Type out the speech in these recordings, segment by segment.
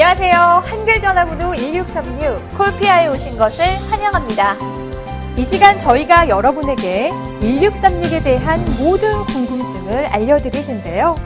안녕하세요. 한글 전화번호 1636 콜피아에 오신 것을 환영합니다. 이 시간 저희가 여러분에게 1636에 대한 모든 궁금증을 알려드릴 텐데요.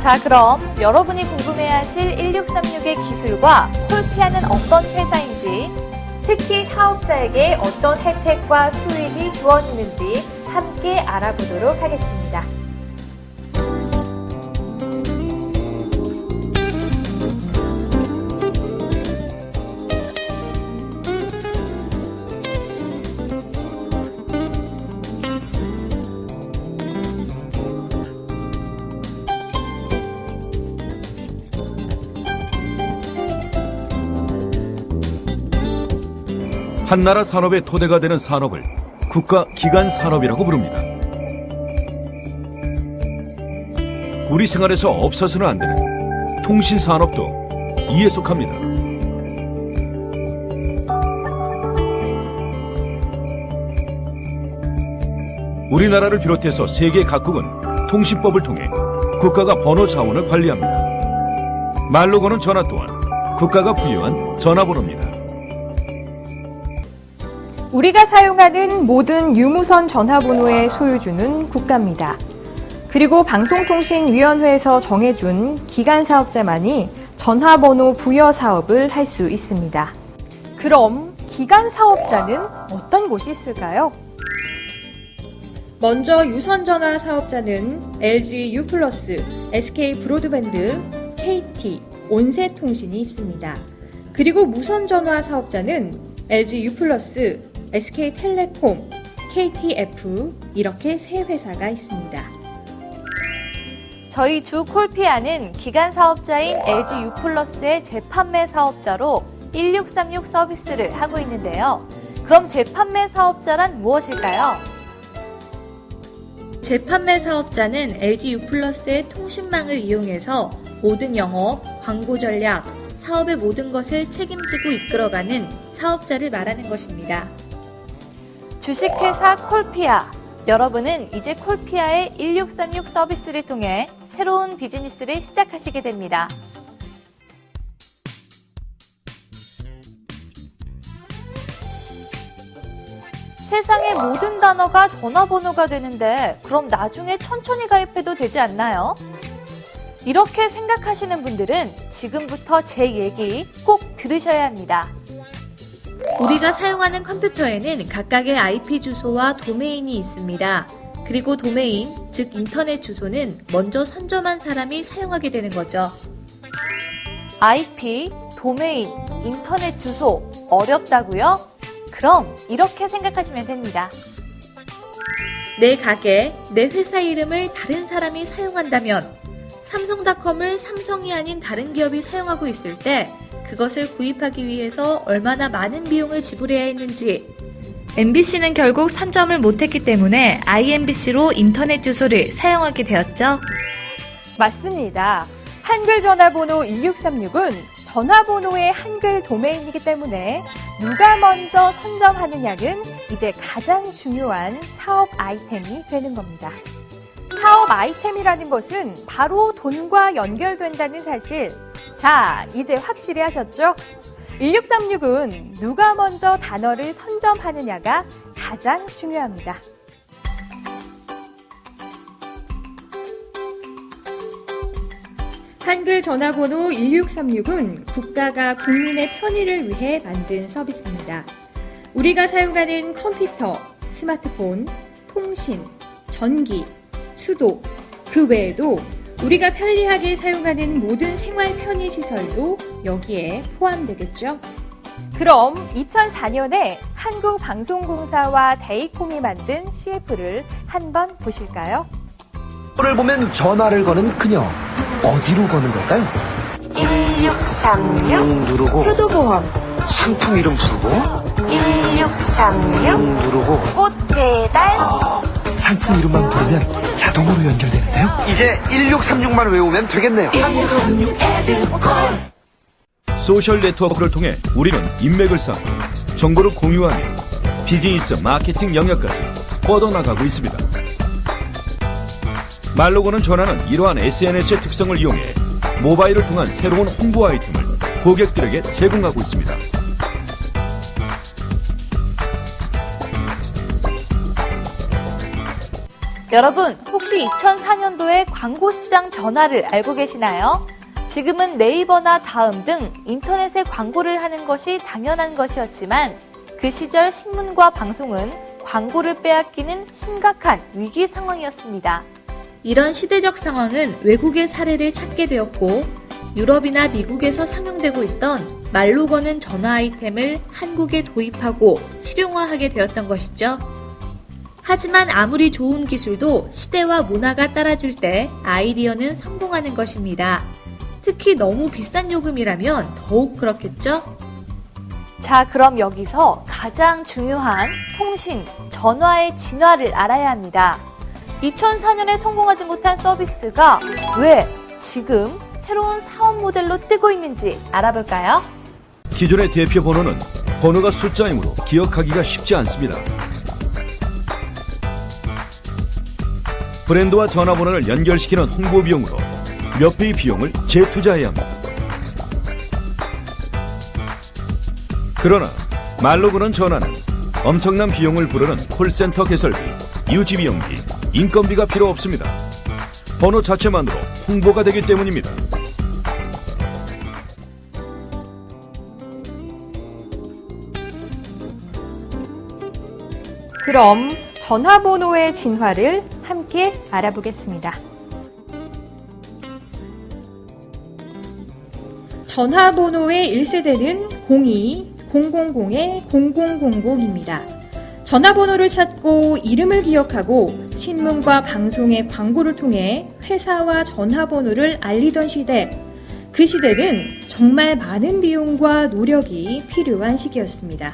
자, 그럼 여러분이 궁금해하실 1636의 기술과 콜피아는 어떤 회사인지, 특히 사업자에게 어떤 혜택과 수익이 주어지는지 함께 알아보도록 하겠습니다. 한나라 산업의 토대가 되는 산업을 국가 기관 산업이라고 부릅니다. 우리 생활에서 없어서는 안 되는 통신 산업도 이에 속합니다. 우리나라를 비롯해서 세계 각국은 통신법을 통해 국가가 번호 자원을 관리합니다. 말로 거는 전화 또한 국가가 부여한 전화번호입니다. 우리가 사용하는 모든 유무선 전화번호의 소유주는 국가입니다. 그리고 방송통신위원회에서 정해준 기관 사업자만이 전화번호 부여 사업을 할 수 있습니다. 그럼 기관 사업자는 어떤 곳이 있을까요? 먼저 유선전화 사업자는 LG U+, SK 브로드밴드, KT, 온세통신이 있습니다. 그리고 무선전화 사업자는 LG U+, SK텔레콤, KTF 이렇게 세 회사가 있습니다. 저희 주 콜피아는 기관 사업자인 LG U+의 재판매 사업자로 1636 서비스를 하고 있는데요. 그럼 재판매 사업자란 무엇일까요? 재판매 사업자는 LG U+의 통신망을 이용해서 모든 영업, 광고 전략, 사업의 모든 것을 책임지고 이끌어가는 사업자를 말하는 것입니다. 주식회사 콜피아, 여러분은 이제 콜피아의 1636 서비스를 통해 새로운 비즈니스를 시작하시게 됩니다. 세상의 모든 단어가 전화번호가 되는데 그럼 나중에 천천히 가입해도 되지 않나요? 이렇게 생각하시는 분들은 지금부터 제 얘기 꼭 들으셔야 합니다. 우리가 사용하는 컴퓨터에는 각각의 IP 주소와 도메인이 있습니다. 그리고 도메인, 즉 인터넷 주소는 먼저 선점한 사람이 사용하게 되는 거죠. IP, 도메인, 인터넷 주소 어렵다고요? 그럼 이렇게 생각하시면 됩니다. 내 가게, 내 회사 이름을 다른 사람이 사용한다면 삼성닷컴을 삼성이 아닌 다른 기업이 사용하고 있을 때 그것을 구입하기 위해서 얼마나 많은 비용을 지불해야 했는지, MBC는 결국 선점을 못했기 때문에 IMBC로 인터넷 주소를 사용하게 되었죠. 맞습니다. 한글 전화번호 1636은 전화번호의 한글 도메인이기 때문에 누가 먼저 선점하느냐는 이제 가장 중요한 사업 아이템이 되는 겁니다. 사업 아이템이라는 것은 바로 돈과 연결된다는 사실. 자, 이제 확실히 하셨죠? 1636은 누가 먼저 단어를 선점하느냐가 가장 중요합니다. 한글 전화번호 1636은 국가가 국민의 편의를 위해 만든 서비스입니다. 우리가 사용하는 컴퓨터, 스마트폰, 통신, 전기, 수도, 그 외에도 우리가 편리하게 사용하는 모든 생활 편의 시설도 여기에 포함되겠죠. 그럼 2004년에 한국방송공사와 데이콤이 만든 CF를 한번 보실까요? 를 보면 전화를 거는 그녀, 어디로 거는 걸까요? 1636 누르고 효도보험 상품 이름 부르고 1636 누르고 꽃 배달 상품 이름만 부르면 자동으로 연결되는데요. 이제 1636만 외우면 되겠네요. 소셜 네트워크를 통해 우리는 인맥을 쌓고 정보를 공유하며 비즈니스 마케팅 영역까지 뻗어나가고 있습니다. 말로 거는 전화는 이러한 SNS의 특성을 이용해 모바일을 통한 새로운 홍보 아이템을 고객들에게 제공하고 있습니다. 여러분, 혹시 2004년도의 광고 시장 변화를 알고 계시나요? 지금은 네이버나 다음 등 인터넷에 광고를 하는 것이 당연한 것이었지만 그 시절 신문과 방송은 광고를 빼앗기는 심각한 위기 상황이었습니다. 이런 시대적 상황은 외국의 사례를 찾게 되었고 유럽이나 미국에서 상용되고 있던 말로 거는 전화 아이템을 한국에 도입하고 실용화하게 되었던 것이죠. 하지만 아무리 좋은 기술도 시대와 문화가 따라줄 때 아이디어는 성공하는 것입니다. 특히 너무 비싼 요금이라면 더욱 그렇겠죠? 자, 그럼 여기서 가장 중요한 통신, 전화의 진화를 알아야 합니다. 2004년에 성공하지 못한 서비스가 왜 지금 새로운 사업 모델로 뜨고 있는지 알아볼까요? 기존의 대표 번호는 번호가 숫자이므로 기억하기가 쉽지 않습니다. 브랜드와 전화번호를 연결시키는 홍보 비용으로 몇 배의 비용을 재투자해야 합니다. 그러나 말로 거는 전화는 엄청난 비용을 부르는 콜센터 개설비, 유지비용비, 인건비가 필요 없습니다. 번호 자체만으로 홍보가 되기 때문입니다. 그럼 전화번호의 진화를 함께 알아보겠습니다. 전화번호의 1세대는 02-000-0000입니다. 전화번호를 찾고 이름을 기억하고 신문과 방송의 광고를 통해 회사와 전화번호를 알리던 시대. 그 시대는 정말 많은 비용과 노력이 필요한 시기였습니다.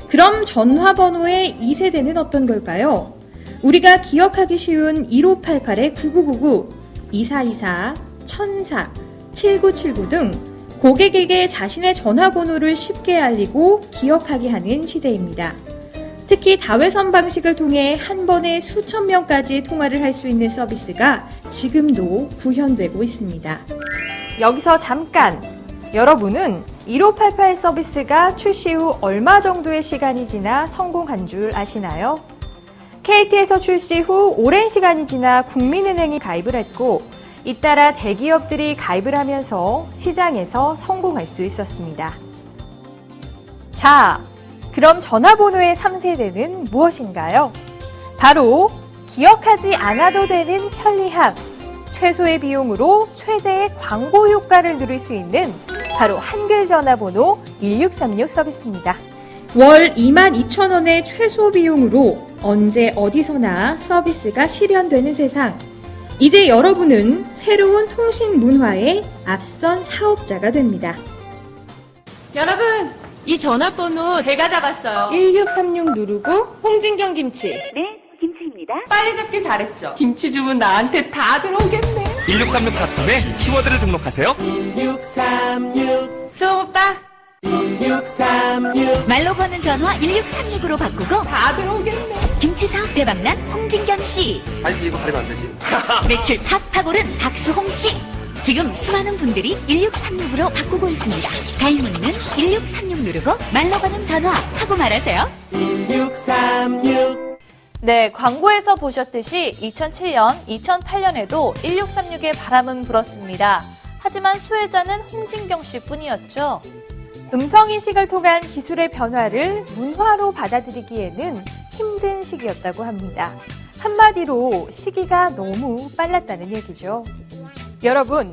그럼 전화번호의 2세대는 어떤 걸까요? 우리가 기억하기 쉬운 1588-9999, 2424, 1004, 7979 등 고객에게 자신의 전화번호를 쉽게 알리고 기억하게 하는 시대입니다. 특히 다회선 방식을 통해 한 번에 수천 명까지 통화를 할 수 있는 서비스가 지금도 구현되고 있습니다. 여기서 잠깐! 여러분은 1588 서비스가 출시 후 얼마 정도의 시간이 지나 성공한 줄 아시나요? KT에서 출시 후 오랜 시간이 지나 국민은행이 가입을 했고 잇따라 대기업들이 가입을 하면서 시장에서 성공할 수 있었습니다. 자, 그럼 전화번호의 3세대는 무엇인가요? 바로 기억하지 않아도 되는 편리함, 최소의 비용으로 최대의 광고 효과를 누릴 수 있는 바로 한글 전화번호 1636 서비스입니다. 월 22,000원의 최소 비용으로 언제 어디서나 서비스가 실현되는 세상. 이제 여러분은 새로운 통신 문화의 앞선 사업자가 됩니다. 여러분, 이 전화번호 제가 잡았어요. 1636 누르고 홍진경 김치. 네, 김치입니다. 빨리 잡길 잘했죠. 김치 주문 나한테 다 들어오겠네. 1636닷컴에 키워드를 등록하세요. 수홍 오빠. 말로 거는 전화 1636으로 바꾸고 다 들어오겠네. 김치 사업 대박난 홍진경 씨. 아니 이거 가리면 안 되지. 매출 팍팍 오른 박수홍 씨. 지금 수많은 분들이 1636으로 바꾸고 있습니다. 가입 문의는 1636 누르고 말로 거는 전화 하고 말하세요. 1636. 네, 광고에서 보셨듯이 2007년, 2008년에도 1636의 바람은 불었습니다. 하지만 수혜자는 홍진경 씨 뿐이었죠. 음성인식을 통한 기술의 변화를 문화로 받아들이기에는 힘든 시기였다고 합니다. 한마디로 시기가 너무 빨랐다는 얘기죠. 여러분,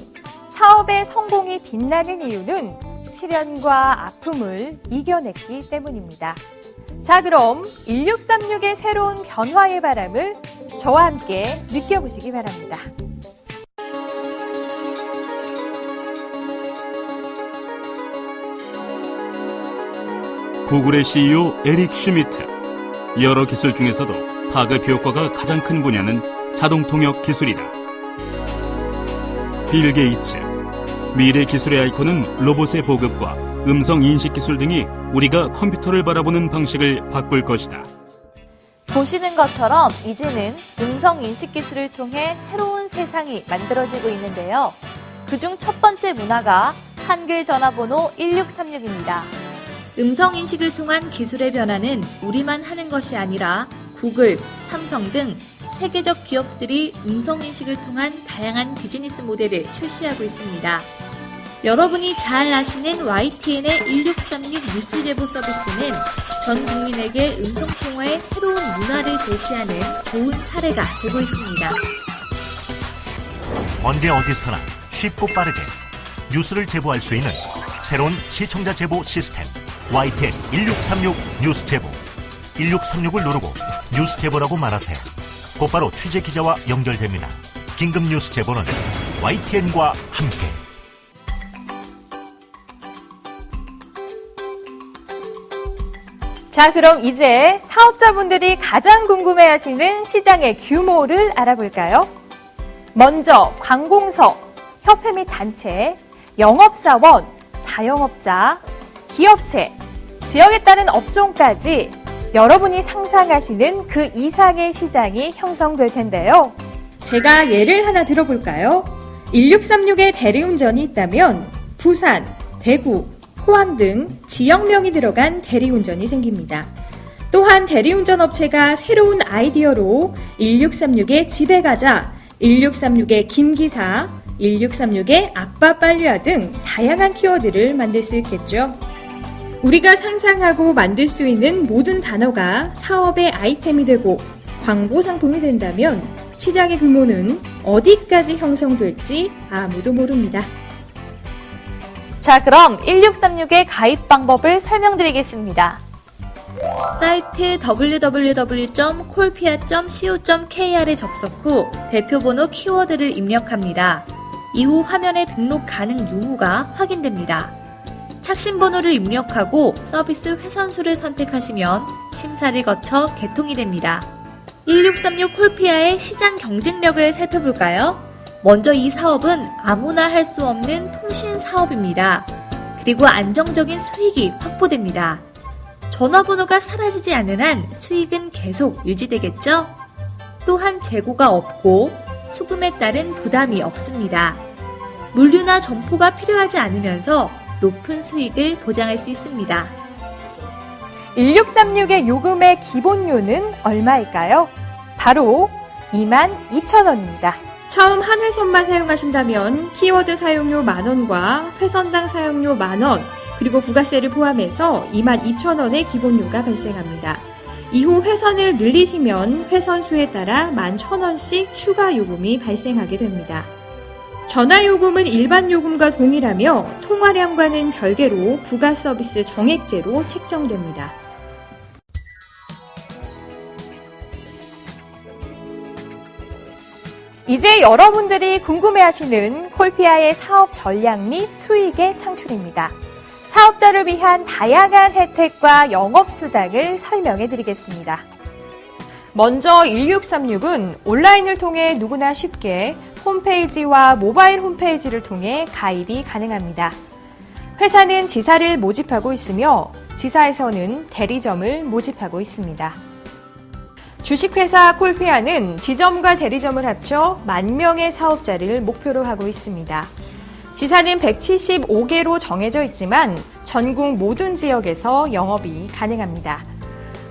사업의 성공이 빛나는 이유는 시련과 아픔을 이겨냈기 때문입니다. 자, 그럼 1636의 새로운 변화의 바람을 저와 함께 느껴보시기 바랍니다. 구글의 CEO 에릭 슈미트. 여러 기술 중에서도 파급 효과가 가장 큰 분야는 자동 통역 기술이다. 빌 게이츠. 미래 기술의 아이콘은 로봇의 보급과 음성 인식 기술 등이 우리가 컴퓨터를 바라보는 방식을 바꿀 것이다. 보시는 것처럼 이제는 음성 인식 기술을 통해 새로운 세상이 만들어지고 있는데요. 그중 첫 번째 문화가 한글 전화번호 1636입니다. 음성인식을 통한 기술의 변화는 우리만 하는 것이 아니라 구글, 삼성 등 세계적 기업들이 음성인식을 통한 다양한 비즈니스 모델을 출시하고 있습니다. 여러분이 잘 아시는 YTN의 1636 뉴스 제보 서비스는 전 국민에게 음성통화의 새로운 문화를 제시하는 좋은 사례가 되고 있습니다. 언제 어디서나 쉽고 빠르게 뉴스를 제보할 수 있는 새로운 시청자 제보 시스템 YTN 1636 뉴스 제보. 1636을 누르고 뉴스 제보라고 말하세요. 곧바로 취재 기자와 연결됩니다. 긴급 뉴스 제보는 YTN과 함께. 자, 그럼 이제 사업자분들이 가장 궁금해하시는 시장의 규모를 알아볼까요? 먼저 관공서, 협회 및 단체, 영업사원, 자영업자, 기업체, 지역에 따른 업종까지 여러분이 상상하시는 그 이상의 시장이 형성될 텐데요. 제가 예를 하나 들어볼까요? 1636에 대리운전이 있다면 부산, 대구, 포항 등 지역명이 들어간 대리운전이 생깁니다. 또한 대리운전 업체가 새로운 아이디어로 1636에 집에 가자, 1636에 김기사, 1636에 아빠 빨리와 등 다양한 키워드를 만들 수 있겠죠. 우리가 상상하고 만들 수 있는 모든 단어가 사업의 아이템이 되고 광고 상품이 된다면 시장의 규모는 어디까지 형성될지 아무도 모릅니다. 자, 그럼 1636의 가입 방법을 설명드리겠습니다. 사이트 www.콜피아.co.kr에 접속 후 대표번호 키워드를 입력합니다. 이후 화면에 등록 가능 유무가 확인됩니다. 착신번호를 입력하고 서비스 회선수를 선택하시면 심사를 거쳐 개통이 됩니다. 1636 콜피아의 시장 경쟁력을 살펴볼까요? 먼저 이 사업은 아무나 할 수 없는 통신 사업입니다. 그리고 안정적인 수익이 확보됩니다. 전화번호가 사라지지 않는 한 수익은 계속 유지되겠죠? 또한 재고가 없고 수금에 따른 부담이 없습니다. 물류나 점포가 필요하지 않으면서 높은 수익을 보장할 수 있습니다. 1636의 요금의 기본료는 얼마일까요? 바로 22,000원입니다. 처음 한 회선만 사용하신다면 키워드 사용료 만원과 회선당 사용료 만원, 그리고 부가세를 포함해서 22,000원의 기본료가 발생합니다. 이후 회선을 늘리시면 회선수에 따라 11,000원씩 추가 요금이 발생하게 됩니다. 전화요금은 일반 요금과 동일하며 통화량과는 별개로 부가서비스 정액제로 책정됩니다. 이제 여러분들이 궁금해하시는 콜피아의 사업 전략 및 수익의 창출입니다. 사업자를 위한 다양한 혜택과 영업수당을 설명해 드리겠습니다. 먼저 1636은 온라인을 통해 누구나 쉽게 홈페이지와 모바일 홈페이지를 통해 가입이 가능합니다. 회사는 지사를 모집하고 있으며 지사에서는 대리점을 모집하고 있습니다. 주식회사 콜피아는 지점과 대리점을 합쳐 10,000명의 사업자를 목표로 하고 있습니다. 지사는 175개로 정해져 있지만 전국 모든 지역에서 영업이 가능합니다.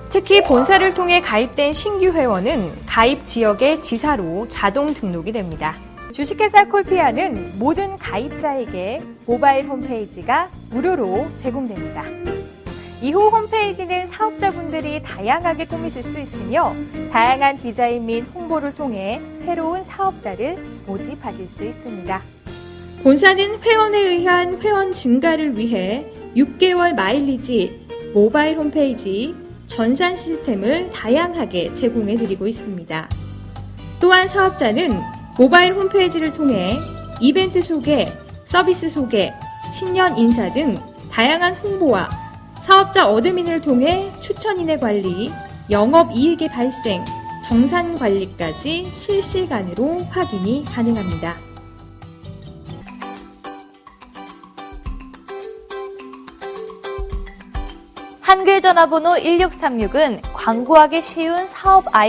특히 본사를 통해 가입된 신규 회원은 가입 지역의 지사로 자동 등록이 됩니다. 주식회사 콜피아는 모든 가입자에게 모바일 홈페이지가 무료로 제공됩니다. 이후 홈페이지는 사업자분들이 다양하게 꾸미실 수 있으며 다양한 디자인 및 홍보를 통해 새로운 사업자를 모집하실 수 있습니다. 본사는 회원에 의한 회원 증가를 위해 6개월 마일리지, 모바일 홈페이지, 전산 시스템을 다양하게 제공해 드리고 있습니다. 또한 사업자는 모바일 홈페이지를 통해 이벤트 소개, 서비스 소개, 신년 인사 등 다양한 홍보와 사업자 어드민을 통해 추천인의 관리, 영업이익의 발생, 정산 관리까지 실시간으로 확인이 가능합니다. 한글 전화번호 1636은 광고하기 쉬운 사업 아이디